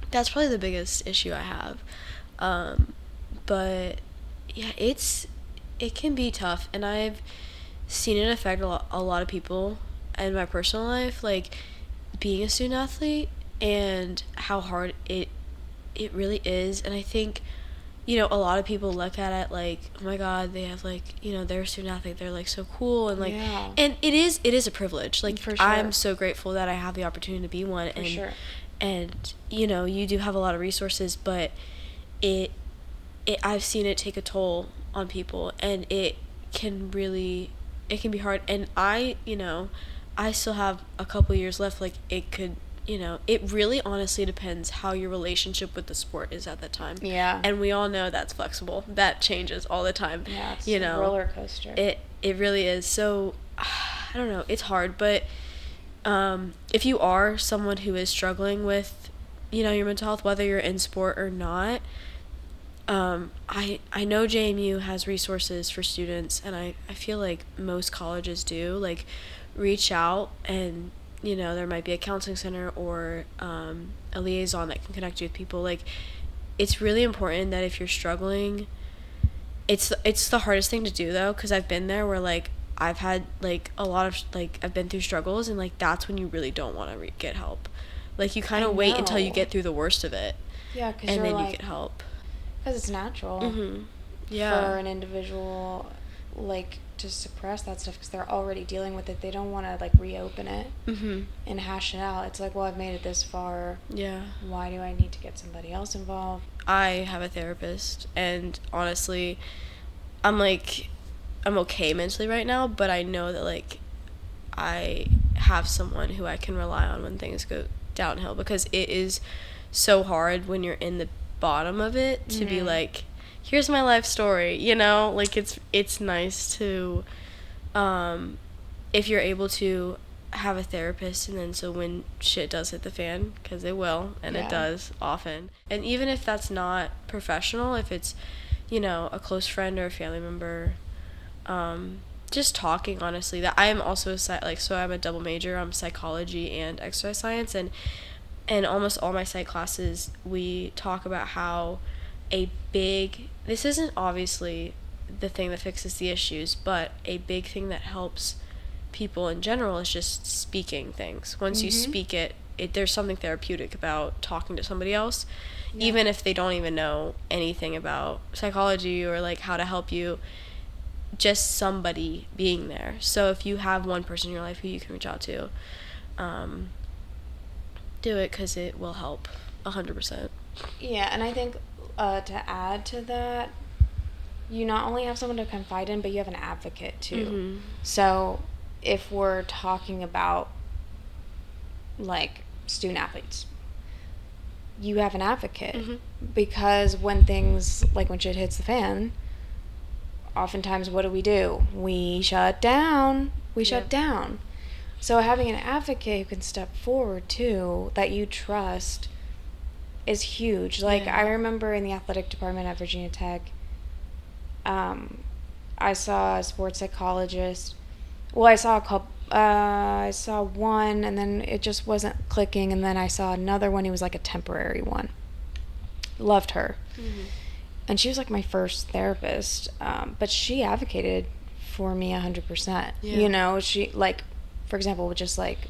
that's probably the biggest issue I have. But yeah, it can be tough, and I've seen it affect a lot of people in my personal life, like being a student athlete and how hard it really is. And I think, a lot of people look at it like, oh my God, they have like, they're a student athlete, they're like so cool, and like, and it is a privilege. Like, for sure. I'm so grateful that I have the opportunity to be one. For sure. And you do have a lot of resources, but I've seen it take a toll on people, and it can be hard. And I still have a couple years left. Like, it could, it really honestly depends how your relationship with the sport is at that time. Yeah. And we all know that's flexible. That changes all the time. Yeah, it's a roller coaster. It really is. So, I don't know. It's hard, but if you are someone who is struggling with, your mental health, whether you're in sport or not, I know JMU has resources for students, and I feel like most colleges do. Like, reach out, and there might be a counseling center or a liaison that can connect you with people. Like, it's really important that if you're struggling, it's the hardest thing to do though, because I've been there where like I've had like a lot of like I've been through struggles, and like that's when you really don't want to get help. Like you kind of wait until you get through the worst of it. Yeah, because and then like, you get help. Because it's natural. Mm-hmm. Yeah. For an individual, like, to suppress that stuff because they're already dealing with it. They don't want to like reopen it and hash it out. It's like, well, I've made it this far. Yeah. Why do I need to get somebody else involved? I have a therapist, and honestly, I'm okay mentally right now, but I know that like I have someone who I can rely on when things go downhill, because it is so hard when you're in the bottom of it to be like, here's my life story, you know? Like it's nice to if you're able to have a therapist, and then so when shit does hit the fan, because it will, and it does often, and even if that's not professional, if it's, you know, a close friend or a family member, just talking honestly. That I am also so I'm a double major. I'm psychology and exercise science, and almost all my psych classes we talk about how this isn't obviously the thing that fixes the issues, but a big thing that helps people in general is just speaking things. Once you speak it, there's something therapeutic about talking to somebody else, even if they don't even know anything about psychology or like how to help you. Just somebody being there. So if you have one person in your life who you can reach out to, do it, because it will help 100%. Yeah, and I think to add to that, you not only have someone to confide in, but you have an advocate too. So if we're talking about like student athletes, you have an advocate, because when things like when shit hits the fan, oftentimes what do? We shut down. Shut down. So having an advocate who can step forward too, that you trust, is huge. Like I remember in the athletic department at Virginia Tech, I saw a sports psychologist. Well, I saw a couple. I saw one, and then it just wasn't clicking, and then I saw another one. He was like a temporary one. Loved her. And she was like my first therapist, but she advocated for me 100%. You know, she, like, for example, would just like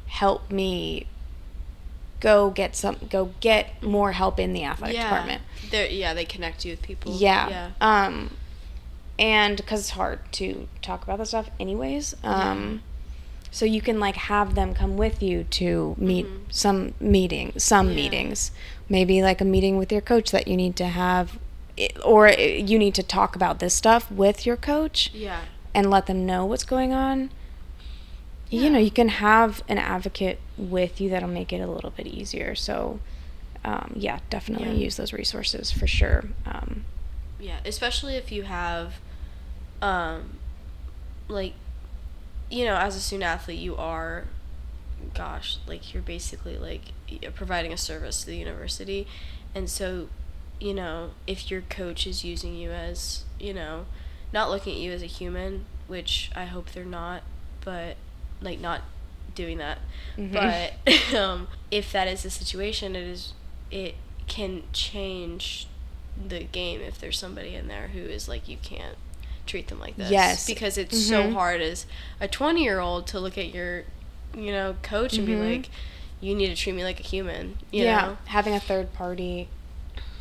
help me go get more help in the athletic department. They connect you with people. And because it's hard to talk about that stuff anyways, so you can like have them come with you to meet some meetings, maybe like a meeting with your coach that you need to have, or you need to talk about this stuff with your coach and let them know what's going on. You know, you can have an advocate with you that'll make it a little bit easier. So definitely use those resources for sure. Especially if you have like, you know, as a student athlete, you are, like, you're basically, like, providing a service to the university. And so, you know, if your coach is using you as, you know, not looking at you as a human, which I hope they're not, but, like, not doing that. But if that is the situation, it can change the game if there's somebody in there who is, like, you can't treat them like this. Yes. Because it's so hard as a 20-year-old to look at your, you know, coach and be like, you need to treat me like a human, you know? Having a third party,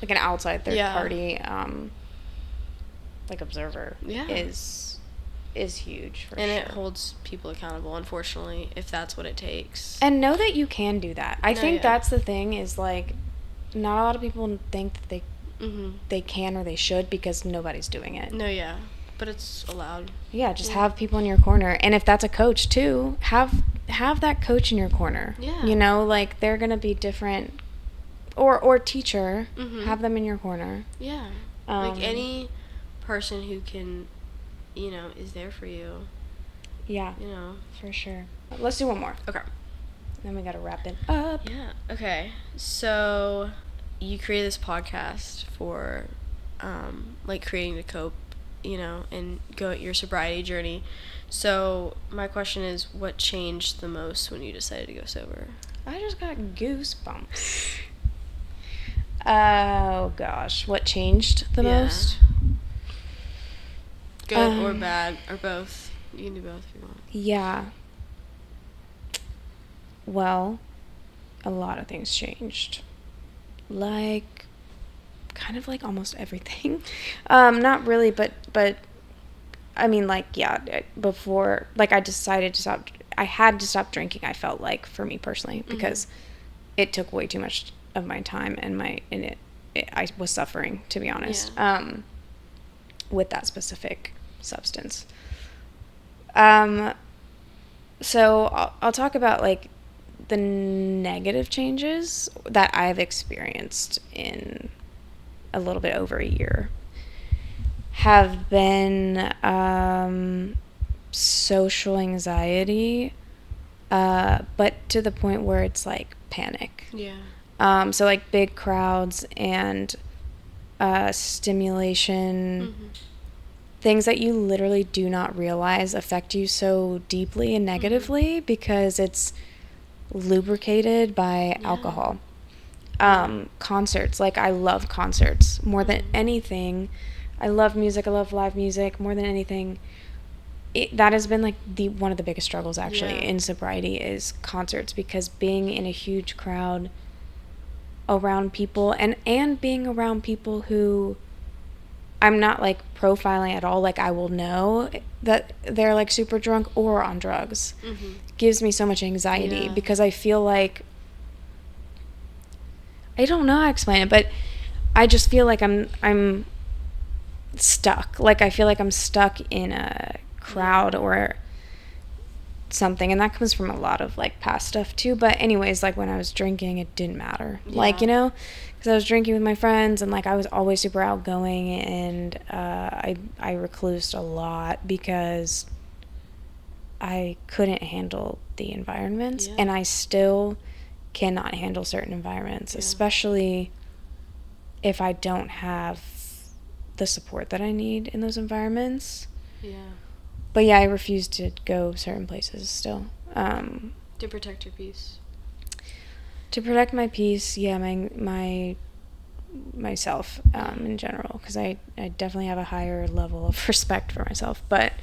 like an outside third party, like observer is huge for sure. And it holds people accountable, unfortunately, if that's what it takes. And know that you can do that. I think that's the thing, is like, not a lot of people think that they can or they should, because nobody's doing it. But it's allowed. Just have people in your corner. And if that's a coach too, have that coach in your corner. You know, like, they're gonna be different, or teacher, have them in your corner. Like any person who can, you know, is there for you. You know, for sure. Let's do one more. Okay. Then we gotta wrap it up. Okay. So you created this podcast for like creating to cope, you know, and go your sobriety journey. So my question is, what changed the most when you decided to go sober? I just got goosebumps. Oh gosh, what changed the most? Good or bad or both. You can do both if you want. Yeah. Well, a lot of things changed. Like, kind of like almost everything. Not really, but I mean, like, yeah, before, like, I had to stop drinking, I felt like, for me personally, because it took way too much of my time, and I was suffering, to be honest, with that specific substance. So I'll talk about, like, the negative changes that I've experienced in a little bit over a year have been social anxiety, but to the point where it's like panic. Yeah. So like big crowds and stimulation, things that you literally do not realize affect you so deeply and negatively because it's lubricated by alcohol. Concerts, like, I love concerts more than anything. I love music. I love live music more than anything. That has been like one of the biggest struggles actually in sobriety is concerts, because being in a huge crowd around people and being around people who I'm not like profiling at all, like I will know that they're like super drunk or on drugs, gives me so much anxiety because I feel like, I don't know how to explain it, but I just feel like I'm stuck. Like, I feel like I'm stuck in a crowd or something, and that comes from a lot of like past stuff too. But anyways, like, when I was drinking, it didn't matter. Like, you know, because I was drinking with my friends, and like I was always super outgoing, and I reclused a lot because I couldn't handle the environments, and I still cannot handle certain environments, especially if I don't have the support that I need in those environments. But yeah, I refuse to go certain places still. To protect your peace. To protect my peace, myself in general, because I definitely have a higher level of respect for myself. But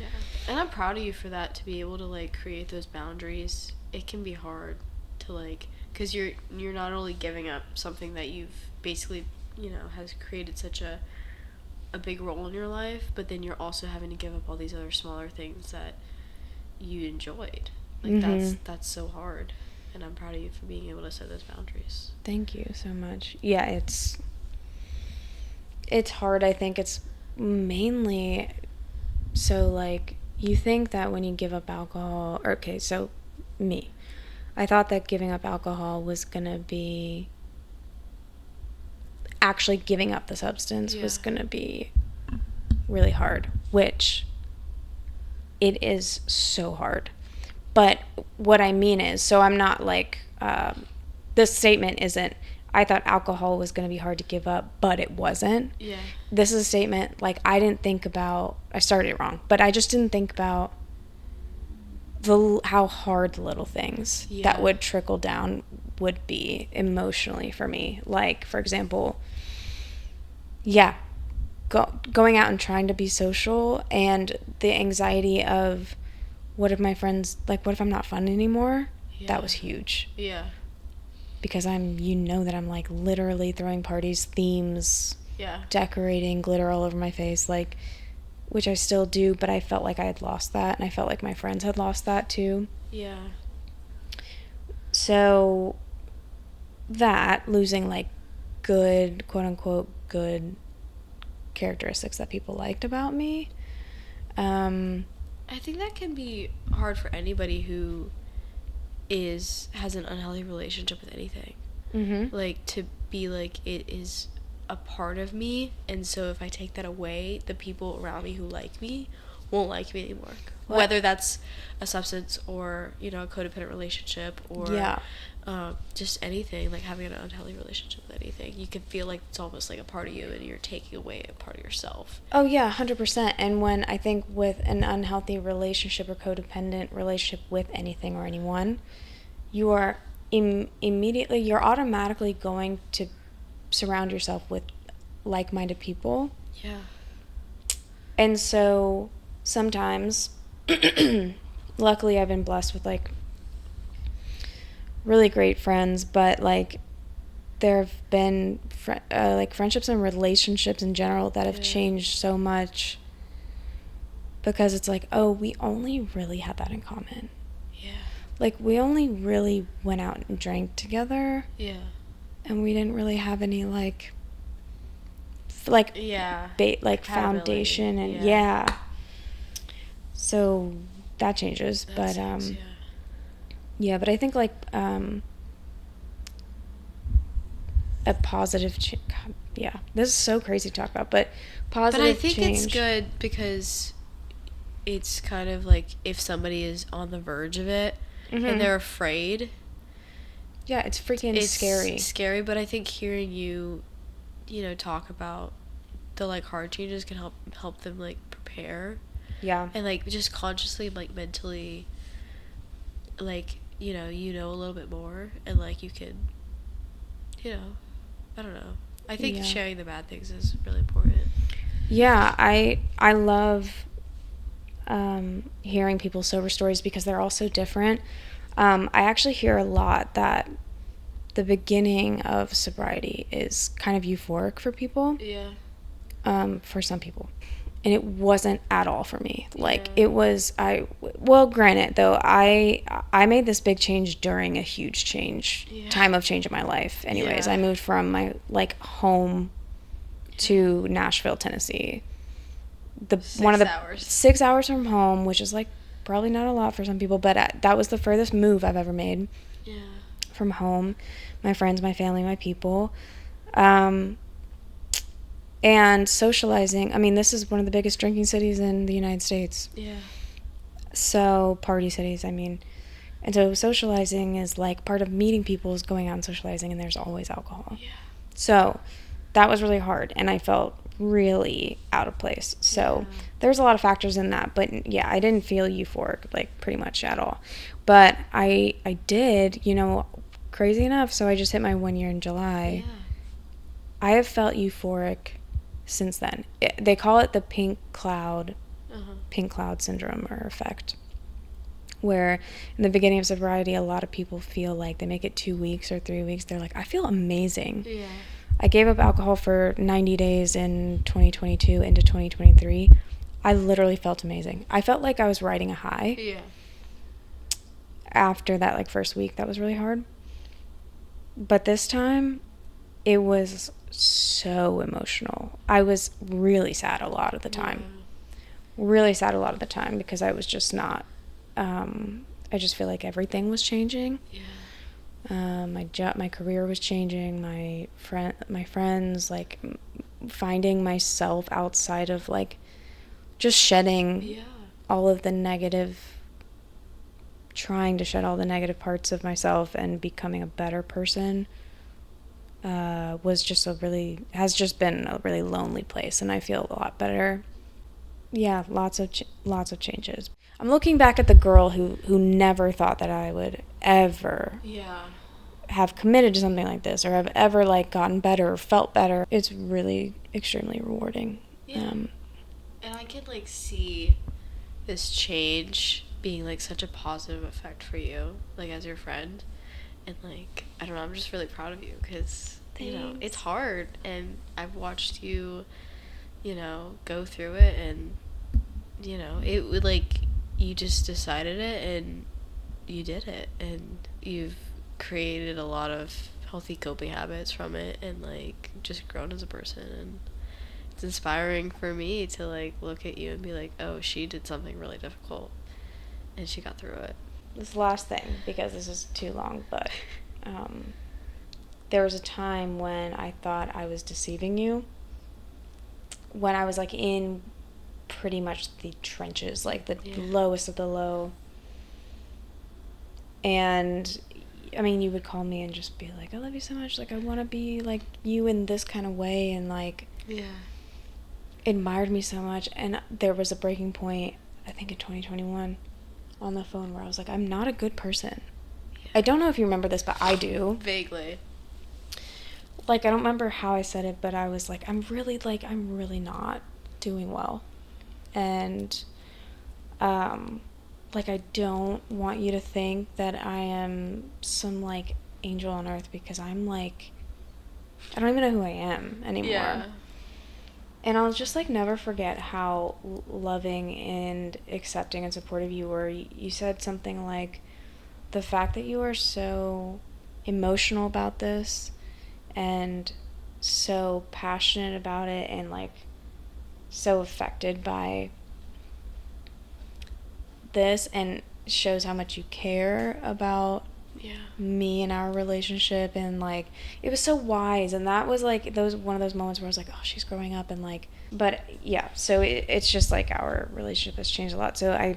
and I'm proud of you for that, to be able to like create those boundaries. It can be hard to like, because you're not only giving up something that you've basically, you know, has created such a big role in your life, but then you're also having to give up all these other smaller things that you enjoyed. Like, that's so hard, and I'm proud of you for being able to set those boundaries. Thank you so much. Yeah, it's hard. I think it's mainly, so like, you think that when you give up alcohol, okay, so me, I thought that giving up alcohol was gonna be, actually giving up the substance was gonna be really hard, which it is so hard. But what I mean is, so I'm not like, this statement isn't, I thought alcohol was going to be hard to give up, but it wasn't. This is a statement, like, I didn't think about, I started it wrong, but I just didn't think about how hard the little things that would trickle down would be emotionally for me. Like, for example, going out and trying to be social, and the anxiety of, what if my friends, like, what if I'm not fun anymore? That was huge. Because that I'm like literally throwing parties, themes, decorating, glitter all over my face, like, which I still do, but I felt like I had lost that, and I felt like my friends had lost that too. So that, losing like good, quote unquote, good characteristics that people liked about me. I think that can be hard for anybody who has an unhealthy relationship with anything. Like, to be like, it is a part of me, and so if I take that away, the people around me who like me won't like me anymore. Whether that's a substance or, you know, a codependent relationship or just anything, like having an unhealthy relationship with anything, you can feel like it's almost like a part of you, and you're taking away a part of yourself. Oh yeah, 100%. And when I think with an unhealthy relationship or codependent relationship with anything or anyone, you are immediately, you're automatically going to surround yourself with like-minded people. And so sometimes. Luckily, I've been blessed with, like, really great friends, but, like, there have been, like, friendships and relationships in general that have changed so much because it's like, oh, we only really had that in common. Yeah. Like, we only really went out and drank together. Yeah. And we didn't really have any, like, yeah. Foundation and, yeah. So that changes. But yeah, but I think, like, a positive God, yeah, this is so crazy to talk about, but positive change. But I think it's good because it's kind of like if somebody is on the verge of it and they're afraid. Yeah, it's freaking scary. It's scary, but I think hearing you, talk about the, like, hard changes can help them, like, prepare. Yeah. And, like, just consciously, like, mentally, like, a little bit more, and, like, you can, I don't know. I think sharing the bad things is really important. Yeah, I love hearing people's sober stories because they're all so different. I actually hear a lot that the beginning of sobriety is kind of euphoric for people. Yeah. For some people. And it wasn't at all for me. Like, it was, well, granted, though, I made this big change during a huge time of change in my life. Anyways, I moved from my, like, home to Nashville, Tennessee. 6 hours from home, which is, like, probably not a lot for some people, but that was the furthest move I've ever made. Yeah. From home, my friends, my family, my people. And socializing, I mean, this is one of the biggest drinking cities in the United States. Yeah. So, party cities, I mean. And so socializing is, like, part of meeting people is going out and socializing, and there's always alcohol. Yeah. So that was really hard, and I felt really out of place. So there's a lot of factors in that, but yeah, I didn't feel euphoric, like, pretty much at all. But I did, crazy enough, so I just hit my 1 year in July. Yeah. I have felt euphoric since then. They call it the pink cloud syndrome or effect, where in the beginning of sobriety, a lot of people feel like they make it 2 weeks or 3 weeks. They're like, I feel amazing. Yeah. I gave up alcohol for 90 days in 2022 into 2023. I literally felt amazing. I felt like I was riding a high. Yeah. After that, like, first week, that was really hard. But this time, it was so emotional. I was really sad a lot of the time. Really sad a lot of the time because I was just not, I just feel like everything was changing. Yeah. My career was changing, my friends, like, finding myself outside of, like, just shedding all of the negative, trying to shed all the negative parts of myself and becoming a better person. Has just been a really lonely place, and I feel a lot better. Yeah, lots of changes. I'm looking back at the girl who never thought that I would ever have committed to something like this or have ever, like, gotten better or felt better. It's really extremely rewarding. Yeah. And I could, like, see this change being, like, such a positive effect for you, like, as your friend. And, like, I don't know, I'm just really proud of you because, it's hard. And I've watched you, go through it. And, it would, like, you just decided it and you did it. And you've created a lot of healthy coping habits from it and, like, just grown as a person. And it's inspiring for me to, like, look at you and be like, oh, she did something really difficult and she got through it. This last thing, because this is too long, but there was a time when I thought I was deceiving you, when I was, like, in pretty much the trenches, like, the lowest of the low. And, I mean, you would call me and just be like, I love you so much, like, I want to be like you in this kind of way, and, like, admired me so much. And there was a breaking point, I think in 2021, on the phone where I was like, I'm not a good person. I don't know if you remember this, but I do. Vaguely. Like, I don't remember how I said it, but I was like, I'm really not doing well. And like, I don't want you to think that I am some, like, angel on earth, because I'm, like, I don't even know who I am anymore. Yeah. And I'll just, like, never forget how loving and accepting and supportive you were. You said something like, the fact that you are so emotional about this and so passionate about it and, like, so affected by this, and shows how much you care about me and our relationship. And, like, it was so wise. And that was, like, one of those moments where I was like, oh, she's growing up. And, like, but yeah, so it's just like our relationship has changed a lot. So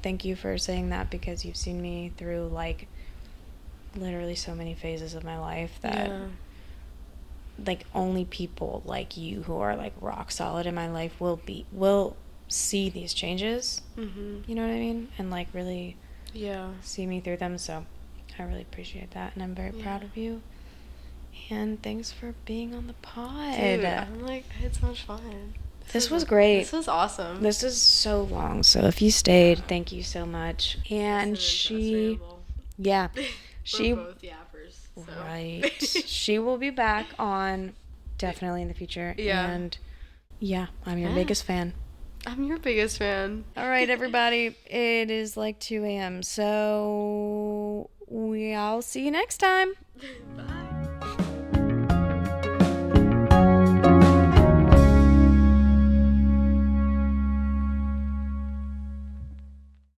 thank you for saying that, because you've seen me through, like, literally so many phases of my life that like, only people like you who are, like, rock solid in my life will see these changes. You know what I mean? And, like, really see me through them. So I really appreciate that, and I'm very proud of you. And thanks for being on the pod. Dude, I'm like, I had so much fun. This was great. This was awesome. This is so long, so if you stayed, thank you so much. And she We're both yappers. So. Right. She will be back on definitely in the future. Yeah. And I'm your biggest fan. I'm your biggest fan. All right, everybody. It is like 2 a.m. So I'll see you next time. Bye.